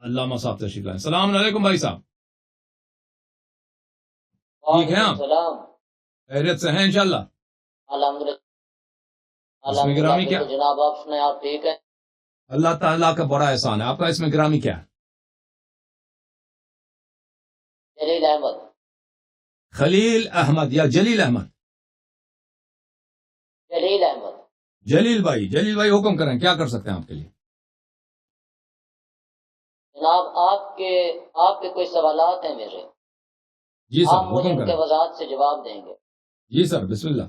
علامہ صاحب تشریف لائیں. السلام علیکم بھائی صاحب. ٹھیک ہے آپ؟ خیریت سے ہیں انشاءاللہ؟ الحمدللہ. اس میں گرامی کیا؟ جناب آپ سنیں، آپ ٹھیک ہیں؟ اللہ تعالیٰ کا بڑا احسان ہے. آپ کا اس میں گرامی کیا ہے؟ جلیل احمد. خلیل احمد یا جلیل احمد؟ جلیل احمد. جلیل بھائی حکم کریں، کیا کر سکتے ہیں آپ کے لیے؟ جناب آپ کے کوئی سوالات ہیں میرے؟ جی سر، آپ مجھے حکم ان کے کریں. وضاحت سے جواب دیں گے. جی سر، بسم اللہ.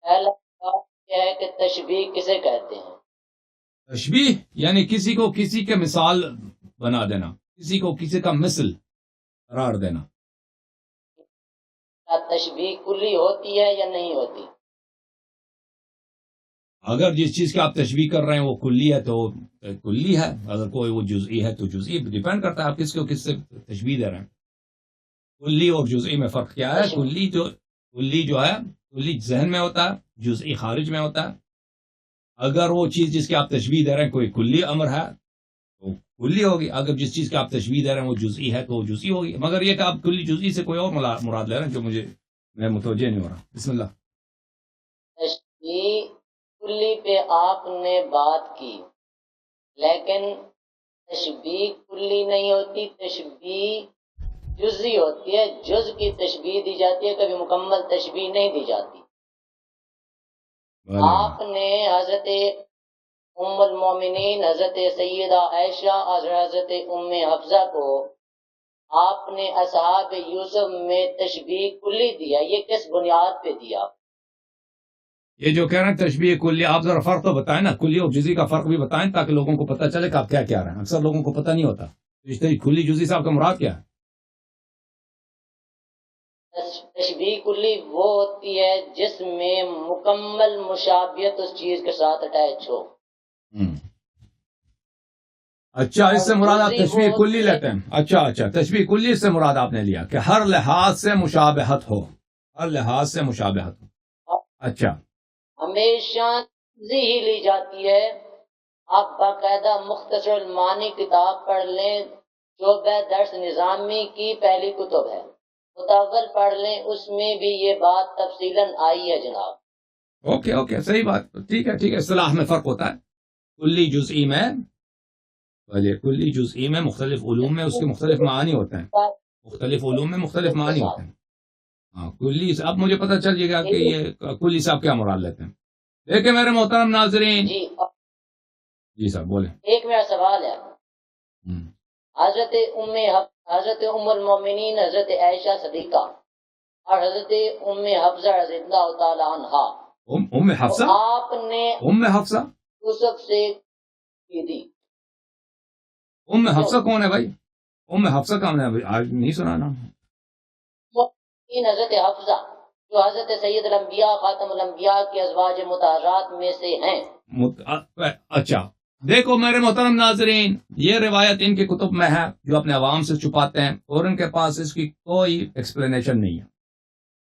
پہلا سوال یہ ہے کہ تشبیہ کسے کہتے ہیں؟ تشبیہ یعنی کسی کو کسی کے مثال بنا دینا، کسی کو کسی کا مثل قرار دینا. کیا تشبیہ کلی ہوتی ہے یا نہیں ہوتی؟ اگر جس چیز کی آپ تشبیہ کر رہے ہیں وہ کلی ہے تو کلی ہے، اگر کوئی وہ جزئی ہے تو جزئی. ڈیپینڈ کرتا ہے آپ کس کو کس سے تشبیہ دے رہے ہیں. کلی اور جزئی میں فرق کیا ہے؟ کلی جو ہے کلی ذہن میں ہوتا ہے، جزئی خارج میں ہوتا ہے. اگر وہ چیز جس کی آپ تشبیہ دے رہے ہیں کوئی کلی امر ہے تو کلی ہوگی، اگر جس چیز کی آپ تشبیہ دے رہے ہیں وہ جزئی ہے تو وہ جزئی ہوگی. مگر یہ کہ آپ کلی جزئی سے کوئی اور مراد لے رہے ہیں جو میں متوجہ نہیں ہو رہا. بسم اللہ. تشبیہ کلی پہ آپ نے بات کی، لیکن تشبیہ کلی نہیں ہوتی، تشبیہ جزئی ہوتی ہے. جز کی تشبیہ دی جاتی ہے، کبھی مکمل تشبیہ نہیں دی جاتی. آپ نے حضرت ام المومنین حضرت سیدہ عائشہ اور حضرت ام حفصہ کو آپ نے اصحاب یوسف میں تشبیہ کلی دیا، یہ کس بنیاد پہ دیا؟ یہ جو کہہ رہے ہیں تشبیہ کلی، آپ ذرا فرق تو بتائیں نا، کلی اور جزئی کا فرق بھی بتائیں تاکہ لوگوں کو پتہ چلے کہ آپ کیا کہہ رہے ہیں. اکثر لوگوں کو پتہ نہیں ہوتا. اس طرح کلی جزئی سے آپ کا مراد کیا ہے؟ تشبیہ کلی وہ ہوتی ہے جس میں مکمل مشابہت اس چیز کے ساتھ اٹیچ ہو. اچھا، اس سے مراد آپ تشبیہ کلی لیتے ہیں. اچھا، تشبیہ کلی سے مراد آپ نے لیا کہ ہر لحاظ سے مشابہت ہو، ہر لحاظ سے مشابہت ہو. اچھا، ہمیشہ ہی لی جاتی ہے. آپ باقاعدہ مختصر المعانی کتاب پڑھ لیں، جو درس نظامی کی پہلی کتب ہے، متول پڑھ لیں، اس میں بھی یہ بات تفصیلاً آئی ہے جناب. اوکے، صحیح بات. ٹھیک ہے. اصطلاح میں فرق ہوتا ہے. کلی جزئی میں مختلف علوم میں اس کے مختلف معانی ہوتے ہیں. مختلف علوم میں مختلف معانی ہوتے ہیں. ہاں، کلی سے اب مجھے پتہ چل جائے گا کہ یہ کلی سے آپ کیا مراد لیتے ہیں. دیکھیں میرے محترم ناظرین. جی صاحب بولیں. ایک میرا سوال ہے. حضرت ام المومنین حضرت عائشہ صدیقہ اور حضرت ام حفصہ رضی اللہ تعالی عنہا، ام حفصہ، آپ نے یوسف سے کی دی. ام حفصہ کون ہے بھائی؟ ام حفصہ کون ہے؟ آج نہیں سنا نام. حضرت حفصہ جو حضرت سید الانبیاء خاتم الانبیاء کے ازواج مطہرات میں سے ہیں. اچھا، دیکھو میرے محترم ناظرین، یہ روایت ان کے کتب میں ہے جو اپنے عوام سے چھپاتے ہیں، اور ان کے پاس اس کی کوئی ایکسپلینیشن نہیں ہے.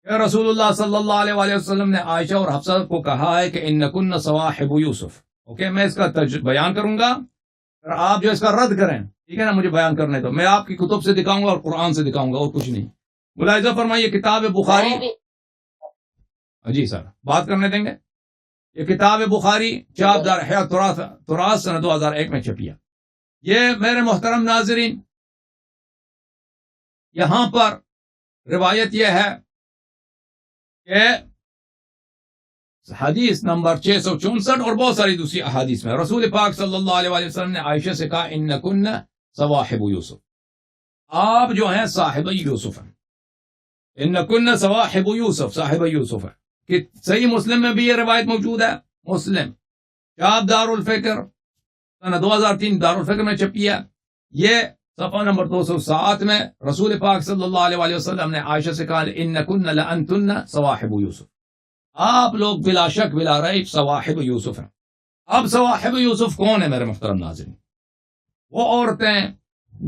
کہ رسول اللہ صلی اللہ علیہ وآلہ وسلم نے عائشہ اور حفصہ کو کہا ہے کہ انکن صواحب یوسف. اوکے، میں اس کا بیان کروں گا، اور آپ جو اس کا رد کریں، ٹھیک ہے نا، مجھے بیان کرنے دو. میں آپ کی کتب سے دکھاؤں گا اور قرآن سے دکھاؤں گا، اور کچھ نہیں. ملاحظہ فرمائیے، کتاب بخاری. جی سر، بات کرنے دیں گے. یہ کتاب بخاری چاپ دار ہے تراث سن 2001 میں چھپی ہے. یہ میرے محترم ناظرین، یہاں پر روایت یہ ہے کہ حدیث نمبر 664 اور بہت ساری دوسری احادیث میں رسول پاک صلی اللہ علیہ وآلہ وسلم نے عائشہ سے کہا انکن صواحب یوسف، آپ جو ہیں صاحب یوسف ہیں. انکن صواحب یوسف، صاحب یوسف ہے. کہ صحیح مسلم میں بھی یہ روایت موجود ہے. مسلم چاپ دار الفکر سنہ 2003 دار الفکر میں چھپی ہے. یہ صفحہ نمبر 207 میں رسول پاک صلی اللہ علیہ وآلہ وسلم نے عائشہ سے کہا انکن لانتن صواحب یوسف، آپ لوگ بلا شک بلا ریب صواحب یوسف ہیں. اب صواحب یوسف کون ہے میرے محترم ناظرین؟ وہ عورتیں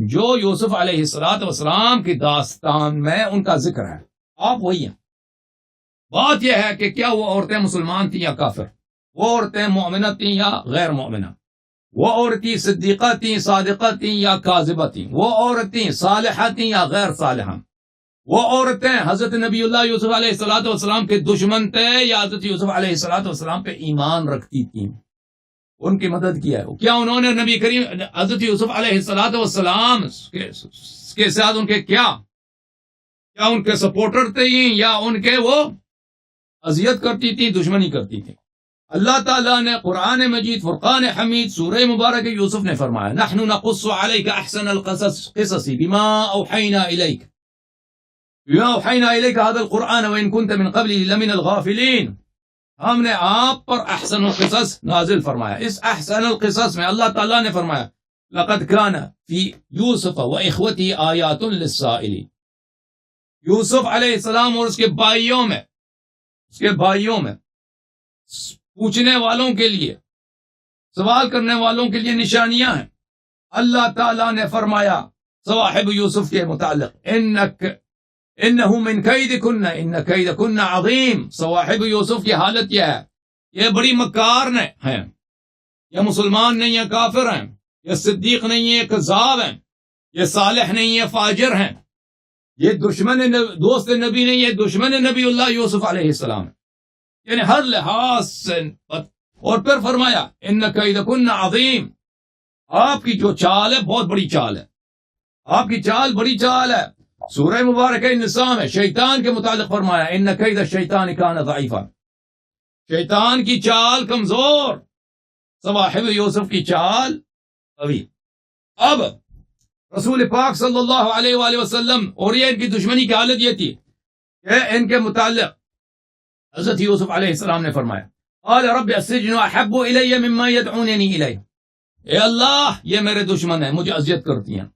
جو یوسف علیہ السلام کی داستان میں ان کا ذکر ہے، آپ وہی ہیں. بات یہ ہے کہ کیا وہ عورتیں مسلمان تھیں یا کافر، وہ عورتیں مومنہ تھیں یا غیر مومنہ. وہ عورتیں صدیقہ تھیں، صادقہ تھیں یا کاذبہ تھیں، وہ عورتیں صالحہ تھیں یا غیر صالحہ، وہ عورتیں حضرت نبی اللہ یوسف علیہ الصلوۃ والسلام کے دشمن تھے یا حضرت یوسف علیہ الصلوۃ والسلام پہ ایمان رکھتی تھیں، ان کی مدد کیا ہے. کیا انہوں نے نبی کریم حضرت یوسف علیہ الصلوۃ والسلام کے ساتھ ان کے کیا ان کے سپورٹر تھے یا ان کے وہ اذیت کرتی تھی، دشمنی کرتی تھی؟ اللہ تعالیٰ نے قرآن مجید فرقان حمید سورہ مبارک یوسف نے فرمایا نحن نقص عليك احسن القصص بما اوحینا الیک هذا القرآن وان كنت من قبله لمن الغافلین. ہم نے آپ پر احسن القصص نازل فرمایا. اس احسن القصص میں اللہ تعالیٰ نے فرمایا لقد كان في يوسف واخوته آیات للسائلین. یوسف علیہ السلام اور اس کے بھائیوں میں پوچھنے والوں کے لیے، سوال کرنے والوں کے لیے نشانیاں ہیں. اللہ تعالیٰ نے فرمایا صواحب یوسف کے متعلق انہو من کیدکن ان کیدکن عظیم. صواحب یوسف کی حالت یہ ہے، یہ بڑی مکار ہیں، یہ مسلمان نہیں ہیں، کافر ہیں، یہ صدیق نہیں ہے، کذاب ہیں، یہ صالح نہیں ہے، فاجر ہیں، یہ دوست نبی نہیں ہے، دشمن نبی اللہ یوسف علیہ السلام، یعنی ہر لحاظ سے. اور پھر فرمایا ان کیدکن عظیم، آپ کی جو چال ہے بہت بڑی چال ہے، آپ کی چال بڑی چال ہے. سورہ مبارکہ نساء میں شیطان کے متعلق فرمایا ان کید الشیطان کان ضعیفا، شیطان کی چال کمزور، صواحب یوسف کی چال قوی. اب رسول پاک صلی اللہ علیہ وآلہ وسلم اور یہ ان کی دشمنی کی حالت یہ تھی کہ ان کے متعلق حضرت یوسف علیہ السلام نے فرمایا قال رب السجن احب الی مما يدعوننی الیہ. اے اللہ یہ میرے دشمن ہیں، مجھے اذیت کرتی ہیں،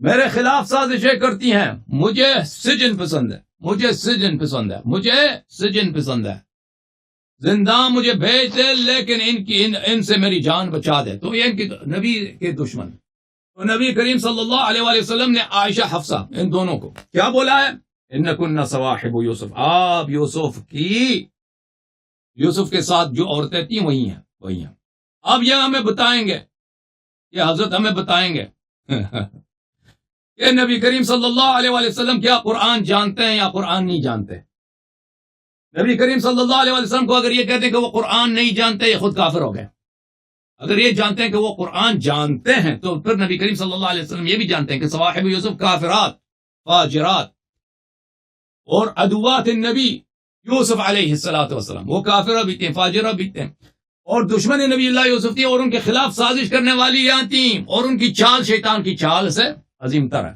میرے خلاف سازشیں کرتی ہیں، مجھے سجن پسند ہے، مجھے سجن پسند ہے، زندان مجھے بھیج دے لیکن ان سے میری جان بچا دے. تو یہ ان کی نبی کے دشمن. تو نبی کریم صلی اللہ علیہ وآلہ وسلم نے عائشہ حفصہ ان دونوں کو کیا بولا ہے انکن صواحب یوسف، آپ یوسف کے ساتھ جو عورتیں تھیں وہی ہیں. اب یہ ہمیں بتائیں گے، یہ حضرت ہمیں بتائیں گے کہ نبی کریم صلی اللہ علیہ وآلہ وسلم کیا قرآن جانتے ہیں یا قرآن نہیں جانتے. نبی کریم صلی اللہ علیہ وآلہ وسلم کو اگر یہ کہتے ہیں کہ وہ قرآن نہیں جانتے یہ خود کافر ہو گئے. اگر یہ جانتے ہیں کہ وہ قرآن جانتے ہیں تو پھر نبی کریم صلی اللہ علیہ وسلم یہ بھی جانتے ہیں کہ صواحب یوسف کافرات، فاجرات اور عدوات النبی یوسف علیہ السلام، وہ کافرہ بھی تھے، فاجرہ بھی تھے، اور دشمن نبی اللہ یوسف تھی، اور ان کے خلاف سازش کرنے والی یہاں تھیں، اور ان کی چال شیطان کی چال سے عظیم تر ہے.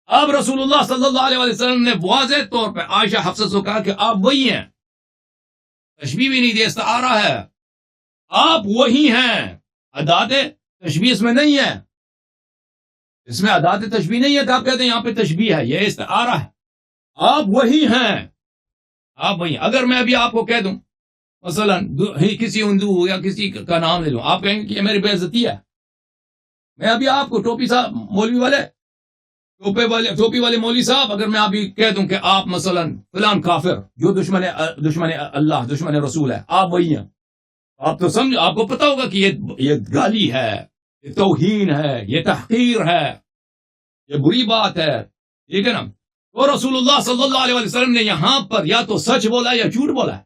اب رسول اللہ صلی اللہ علیہ وسلم نے واضح طور پہ عائشہ حفصہ سے کہا کہ آپ وہی ہیں، تشبیہ بھی نہیں دی، استعارہ ہے، آپ وہی ہیں. ادات تشبیہ اس میں نہیں ہے، اس میں ادات تشبیہ نہیں ہے کہ آپ کہتے ہیں یہاں پہ تشبیہ ہے، یہ استعارہ ہے. آپ وہی ہیں، آپ وہی. اگر میں ابھی آپ کو کہہ دوں مثلا کسی ہندو یا کسی کا نام لے لوں، آپ کہیں کہ یہ میری بے عزتی ہے. میں ابھی آپ کو ٹوپی صاحب مولوی والے ٹوپی والے مولوی صاحب، اگر میں ابھی کہہ دوں کہ آپ مثلا فلان کافر جو دشمن اللہ دشمن رسول ہے، آپ وہی ہیں، آپ تو سمجھ، آپ کو پتا ہوگا کہ یہ گالی ہے، یہ توہین ہے، یہ تحقیر ہے، یہ بری بات ہے، ٹھیک ہے نا. تو رسول اللہ صلی اللہ علیہ وسلم نے یہاں پر یا تو سچ بولا یا جھوٹ بولا ہے.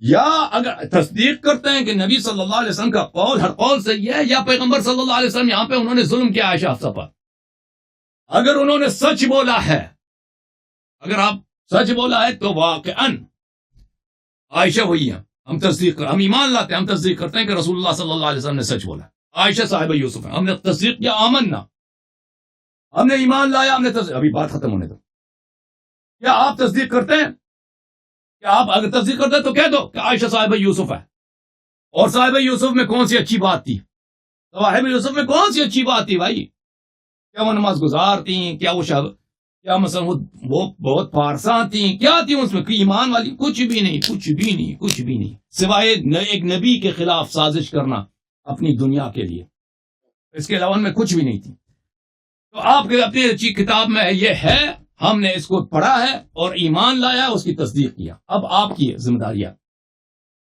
یا اگر تصدیق کرتے ہیں کہ نبی صلی اللہ علیہ وسلم کا قول ہر قول صحیح ہے، یا پیغمبر صلی اللہ علیہ وسلم یہاں پہ انہوں نے ظلم کیا عائشہ حفصہ پر. اگر انہوں نے سچ بولا ہے، اگر آپ سچ بولا ہے تو واقعاً عائشہ وہی ہے. ہم ایمان لاتے ہیں، ہم تصدیق کرتے ہیں کہ رسول اللہ صلی اللہ علیہ وسلم نے سچ بولا. عائشہ صاحبہ یوسف ہے، ہم نے تصدیق کیا، آمنا، ہم نے ایمان لایا، ہم نے ابھی بات ختم ہونے دو. کیا آپ تصدیق کرتے ہیں؟ کہ آپ اگر تصدیق کرتے ہیں تو کہہ دو کہ عائشہ صاحبہ یوسف ہے. اور صاحبہ یوسف میں کون سی اچھی بات تھی؟ صاحبہ یوسف میں کون سی اچھی بات تھی بھائی؟ کیا وہ نماز گزار تھیں؟ کیا وہ کیا مثلا وہ بہت پارساں تھیں؟ کیا تھی اس میں ایمان والی؟ کچھ بھی نہیں سوائے ایک نبی کے خلاف سازش کرنا اپنی دنیا کے لیے. اس کے علاوہ میں کچھ بھی نہیں تھی. تو آپ کے اپنی اچھی کتاب میں یہ ہے، ہم نے اس کو پڑھا ہے اور ایمان لایا، اس کی تصدیق کیا. اب آپ کی ذمہ داری ہے.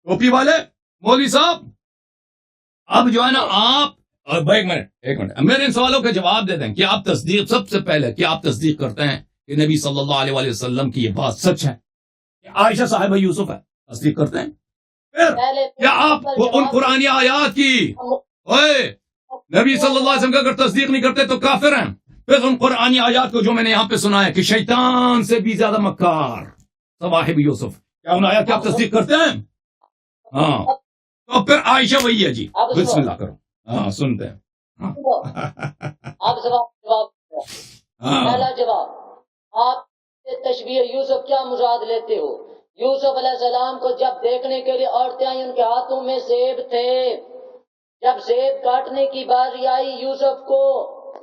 ٹوپی والے مولوی صاحب اب جو ہے نا آپ ایک منٹ میرے ان سوالوں کا جواب دے دیں کہ آپ تصدیق سب سے پہلے کیا آپ تصدیق کرتے ہیں کہ نبی صلی اللہ علیہ وآلہ وسلم کی یہ بات سچ ہے کہ عائشہ صاحبہ یوسف ہے؟ تصدیق کرتے ہیں؟ پھر کیا آپ ان قرآنی آیات کی نبی صلی اللہ علیہ وسلم کا اگر تصدیق نہیں کرتے تو کافر ہیں؟ پھر ان قرآنی آیات کو جو میں نے یہاں پہ سنا ہے کہ شیطان سے بھی زیادہ مکار صواحب یوسف، کیا ان آیات کی آپ تصدیق کرتے ہیں؟ ہاں، تو پھر عائشہ وہی ہے جی، بسم اللہ کرو. ہاں سنتے ہیں. آپ جواب پہلا جواب، آپ تشبیہ یوسف کیا مراد لیتے ہو؟ یوسف علیہ السلام کو جب دیکھنے کے لیے عورتیں آئی، ان کے ہاتھوں میں سیب تھے. جب سیب کاٹنے کی باری آئی یوسف کو،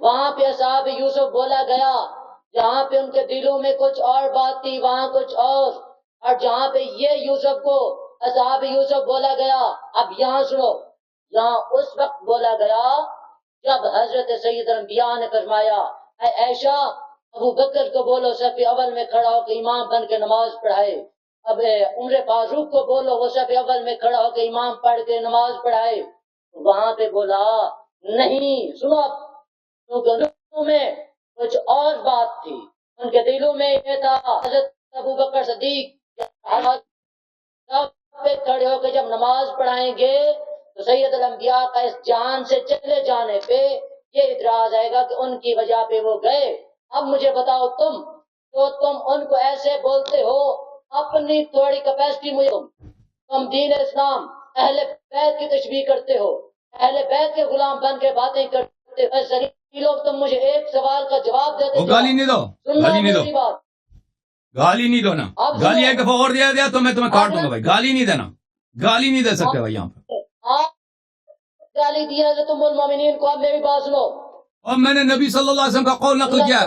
وہاں پہ اصحاب یوسف بولا گیا. جہاں پہ ان کے دلوں میں کچھ اور بات تھی وہاں کچھ اور جہاں پہ یہ یوسف کو اصحاب یوسف بولا گیا. اب یہاں سنو، یہاں اس وقت بولا گیا جب حضرت سید الانبیاء نے فرمایا اے عائشہ ابو بکر کو بولو صف اول میں کھڑا ہو کے امام بن کے نماز پڑھائے. اب عمر فاروق کو بولو وہ صف اول میں کھڑا ہو کے امام پڑھ کے نماز پڑھائے. وہاں پہ بولا نہیں، سنو اب، کیونکہ دلوں میں کچھ اور بات تھی. ان کے دلوں میں یہ تھا حضرت ابو بکر صدیق پہ کھڑے ہو کے جب نماز پڑھائیں گے تو سید الانبیاء کا اس جان سے چلے جانے پہ یہ اعتراض آئے گا کہ ان کی وجہ پہ وہ گئے. اب مجھے بتاؤ تم ان کو ایسے بولتے ہو، اپنی تھوڑی کیپیسٹی مجھے تم دین اسلام اہل بیت کی تشبیہ کرتے ہو، اہل بیت کے غلام بن کے باتیں کرتے ہو. لوگ تم مجھے ایک سوال کا جواب دیتے ہو. گالی نہیں دو، گالی نہیں دو، گالی نہیں دو نا. گالی ایک دفعہ اور دیا گیا تو میں تمہیں کاٹ دوں گا بھائی. گالی نہیں دینا، گالی نہیں دے سکتے بھائی یہاں پہ. آپ گالی دیا کہ تم المومنین کو. اب میری بات سنو، اور میں نے نبی صلی اللہ علیہ وسلم کا قول نقل کیا.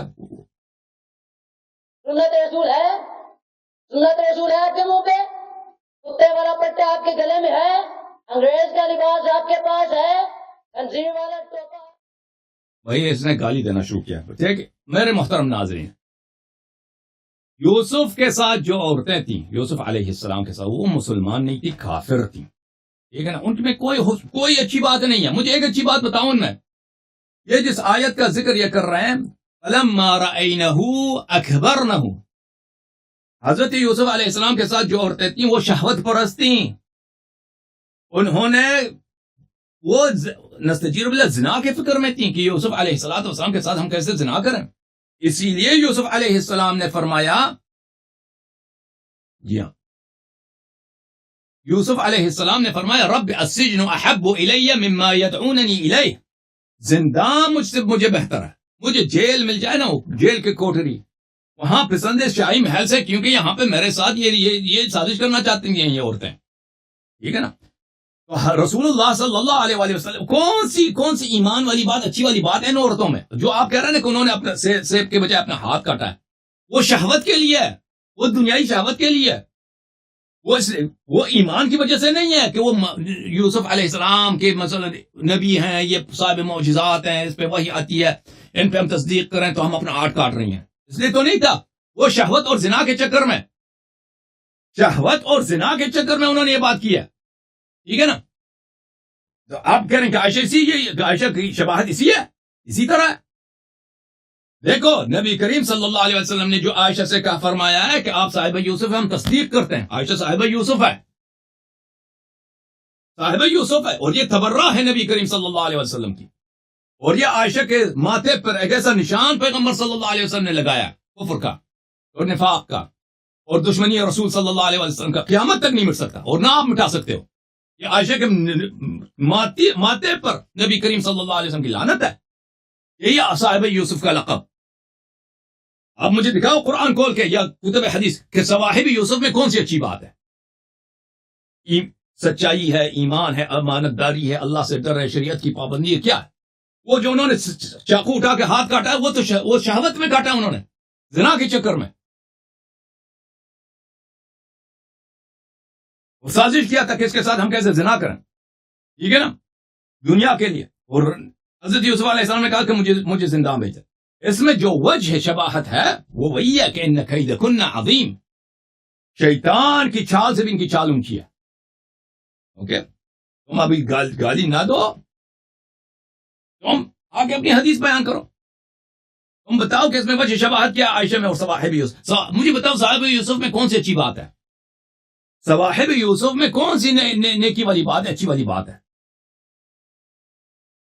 سنت رسول ہے، سنت رسول ہے آپ کے منہ پہ، کتے والا پٹا آپ کے گلے میں ہے، انگریز کا لباس آپ کے پاس ہے، تنظیم والا ٹوپا. بھائی اس نے گالی دینا شروع کیا. ٹھیک ہے میرے محترم ناظرین، یوسف کے ساتھ جو عورتیں تھیں، یوسف علیہ السلام کے ساتھ، وہ مسلمان نہیں تھی، کافر تھیں. ٹھیک ہے نا، ان میں کوئی اچھی بات نہیں ہے. مجھے ایک اچھی بات بتاؤں میں، یہ جس آیت کا ذکر یہ کر رہے ہیں فَلَمَّا رَأَيْنَهُ أَكْبَرْنَهُ، حضرت یوسف علیہ السلام کے ساتھ جو عورتیں تھیں وہ شہوت پرست تھیں. انہوں نے وہ نستجیر باللہ زنا کے فکر میں تھیں کہ یوسف علیہ السلام کے ساتھ ہم کیسے زنا کریں. اسی لیے یوسف علیہ السلام نے فرمایا، جی ہاں، یوسف علیہ السلام نے فرمایا رب السجن احب الی مما یدعوننی الیہ، زندان مجھے بہتر ہے، مجھے جیل مل جائے نا، جیل کے کوٹری وہاں پسند ہے شاہی محل سے، کیونکہ یہاں پہ میرے ساتھ یہ سازش کرنا چاہتی ہیں یہ عورتیں. ٹھیک ہے نا. تو رسول اللہ صلی اللہ علیہ وآلہ وسلم کون سی ایمان والی بات، اچھی والی بات ہے ان عورتوں میں؟ جو آپ کہہ رہے ہیں کہ انہوں نے اپنے سیب کے بجائے اپنا ہاتھ کاٹا ہے، وہ شہوت کے لیے ہے، وہ دنیائی شہوت کے لیے ہے. وہ ایمان کی وجہ سے نہیں ہے کہ وہ یوسف علیہ السلام کے مثلا نبی ہیں، یہ صاحب معجزات ہیں، اس پہ وحی آتی ہے، ان پہ ہم تصدیق کریں تو ہم اپنا ہاتھ کاٹ رہی ہیں، اس لیے تو نہیں تھا. وہ شہوت اور زنا کے چکر میں، شہوت اور زنا کے چکر میں انہوں نے یہ بات کی ہے. ٹھیک ہے نا. تو آپ کہہ رہے ہیں کہ عائشہ کی شباہت اسی ہے، اسی طرح ہے. دیکھو نبی کریم صلی اللہ علیہ وسلم نے جو عائشہ سے کہا فرمایا ہے کہ آپ صاحبہ یوسف ہیں، ہم تصدیق کرتے ہیں. عائشہ صاحبہ یوسف ہے، صاحبہ یوسف ہے، اور یہ تبرہ ہے نبی کریم صلی اللہ علیہ وسلم کی. اور یہ عائشہ کے ماتھے پر ایک ایسا نشان پیغمبر صلی اللہ علیہ وسلم نے لگایا کفر کا اور نفاق کا اور دشمنی رسول صلی اللہ علیہ وسلم کا، قیامت تک نہیں مٹ سکتا اور نہ آپ مٹا سکتے ہو. یہ عائشہ کے ماتھے پر نبی کریم صلی اللہ علیہ وسلم کی لعنت ہے. یہی صاحب یوسف کا لقب. اب مجھے دکھاؤ قرآن کھول کے یا کتب حدیث کہ صواحب یوسف میں کون سی اچھی بات ہے؟ سچائی ہے، ایمان ہے، امانت داری ہے، اللہ سے ڈر ہے، شریعت کی پابندی ہے. کیا ہے وہ جو انہوں نے چاقو اٹھا کے ہاتھ کاٹا ہے؟ وہ تو وہ شہوت میں کاٹا انہوں نے، زنا کے چکر میں. وہ سازش کیا تھا کہ اس کے ساتھ ہم کیسے زنا کریں. ٹھیک ہے نا، دنیا کے لیے. اور حضرت یوسف علیہ السلام نے کہا کہ مجھے زندہ بھیجا. اس میں جو وجہ شباہت ہے وہ وہی ہے کہ ان کیدکن عظیم، شیطان کی چال سے بھی ان کی چال اونچی ہے. اوکے. تم ابھی گالی نہ دو، تم آگے اپنی حدیث بیان کرو، تم بتاؤ کہ اس میں وجہ شباہت کیا عائشہ میں اور صواحب یوسف. مجھے بتاؤ صاحب یوسف میں کون سی اچھی بات ہے؟ صواحب یوسف میں کون سی نیکی والی بات ہے، اچھی والی بات ہے؟